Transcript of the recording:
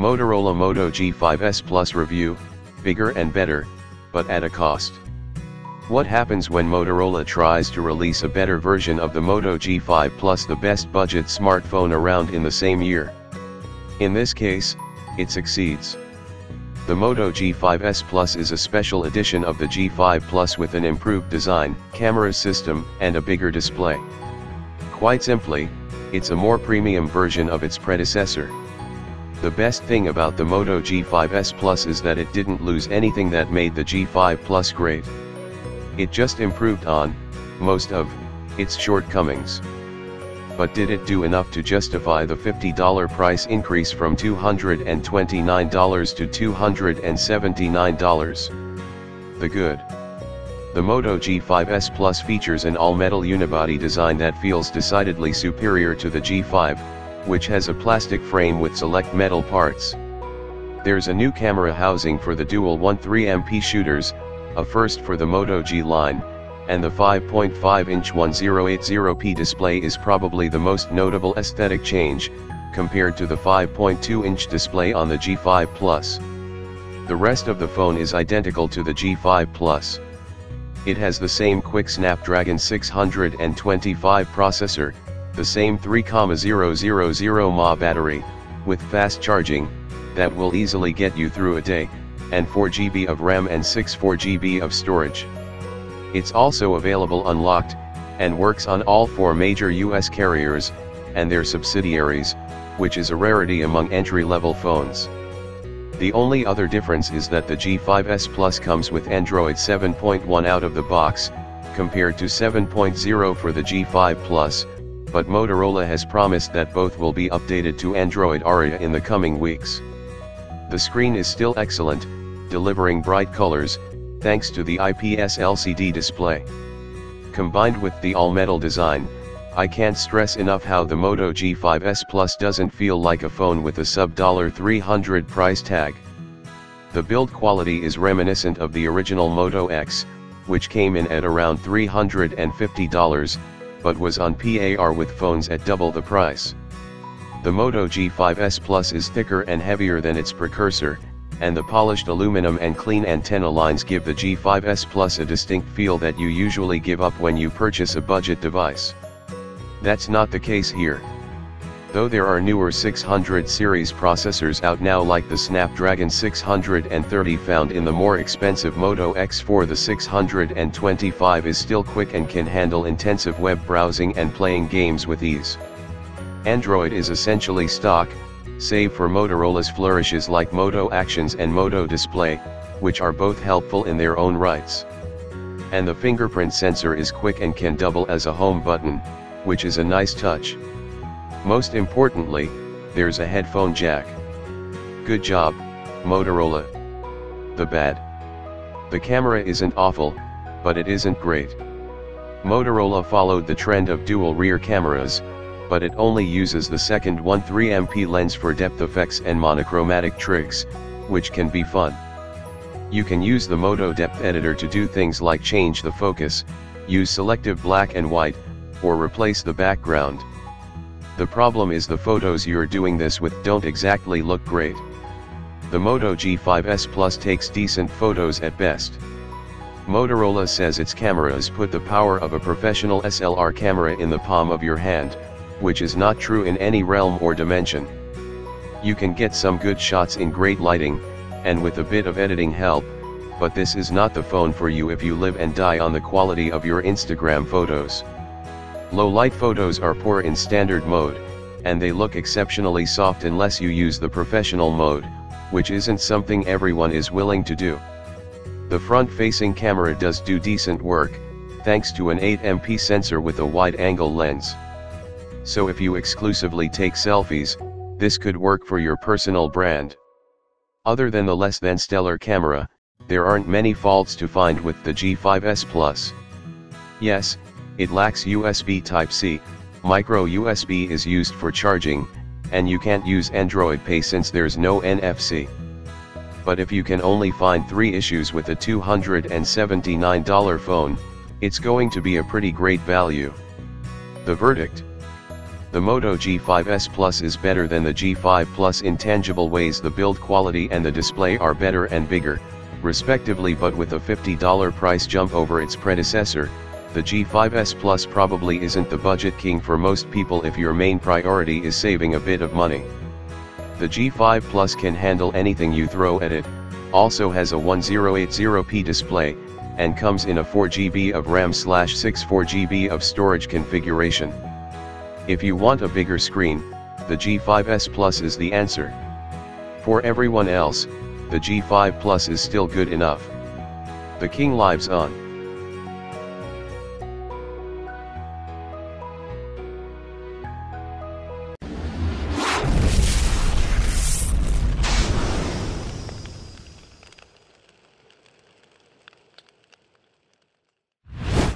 Motorola Moto G5S Plus review, bigger and better, but at a cost. What happens when Motorola tries to release a better version of the Moto G5 Plus, the best budget smartphone around, in the same year? In this case, it succeeds. The Moto G5S Plus is a special edition of the G5 Plus with an improved design, camera system, and a bigger display. Quite simply, it's a more premium version of its predecessor. The best thing about the Moto G5S Plus is that it didn't lose anything that made the G5 Plus great. It just improved on most of its shortcomings. But did it do enough to justify the $50 price increase from $229 to $279? The good. The Moto G5S Plus features an all-metal unibody design that feels decidedly superior to the G5, which has a plastic frame with select metal parts. There's a new camera housing for the dual 13MP shooters, a first for the Moto G line, and the 5.5-inch 1080p display is probably the most notable aesthetic change, compared to the 5.2-inch display on the G5 Plus. The rest of the phone is identical to the G5 Plus. It has the same quick Snapdragon 625 processor, the same 3,000 mAh battery, with fast charging, that will easily get you through a day, and 4GB of RAM and 64GB of storage. It's also available unlocked, and works on all 4 major US carriers, and their subsidiaries, which is a rarity among entry-level phones. The only other difference is that the G5S Plus comes with Android 7.1 out of the box, compared to 7.0 for the G5 Plus, but Motorola has promised that both will be updated to Android Auria in the coming weeks. The screen is still excellent, delivering bright colors, thanks to the IPS LCD display. Combined with the all-metal design, I can't stress enough how the Moto G5S Plus doesn't feel like a phone with a sub $300 price tag. The build quality is reminiscent of the original Moto X, which came in at around $350, but was on par with phones at double the price. The Moto G5S Plus is thicker and heavier than its precursor, and the polished aluminum and clean antenna lines give the G5S Plus a distinct feel that you usually give up when you purchase a budget device. That's not the case here. Though there are newer 600 series processors out now, like the Snapdragon 630 found in the more expensive Moto X4, the 625 is still quick and can handle intensive web browsing and playing games with ease. Android is essentially stock, save for Motorola's flourishes like Moto Actions and Moto Display, which are both helpful in their own rights. And the fingerprint sensor is quick and can double as a home button, which is a nice touch. Most importantly, there's a headphone jack. Good job, Motorola. The bad. The camera isn't awful, but it isn't great. Motorola followed the trend of dual rear cameras, but it only uses the second 13MP lens for depth effects and monochromatic tricks, which can be fun. You can use the Moto Depth Editor to do things like change the focus, use selective black and white, or replace the background. The problem is the photos you're doing this with don't exactly look great. The Moto G5S Plus takes decent photos at best. Motorola says its cameras put the power of a professional SLR camera in the palm of your hand, which is not true in any realm or dimension. You can get some good shots in great lighting, and with a bit of editing help, but this is not the phone for you if you live and die on the quality of your Instagram photos. Low light photos are poor in standard mode, and they look exceptionally soft unless you use the professional mode, which isn't something everyone is willing to do. The front-facing camera does do decent work, thanks to an 8MP sensor with a wide-angle lens. So if you exclusively take selfies, this could work for your personal brand. Other than the less than stellar camera, there aren't many faults to find with the G5S Plus. Yes, it lacks USB Type-C, micro USB is used for charging, and you can't use Android Pay since there's no NFC. But if you can only find 3 issues with a $279 phone, it's going to be a pretty great value. The verdict: The Moto G5S Plus is better than the G5 Plus in tangible ways. The build quality and the display are better and bigger, respectively, but with a $50 price jump over its predecessor, the G5S Plus probably isn't the budget king for most people if your main priority is saving a bit of money. The G5 Plus can handle anything you throw at it, also has a 1080p display, and comes in a 4GB of RAM/64GB of storage configuration. If you want a bigger screen, the G5S Plus is the answer. For everyone else, the G5 Plus is still good enough. The king lives on.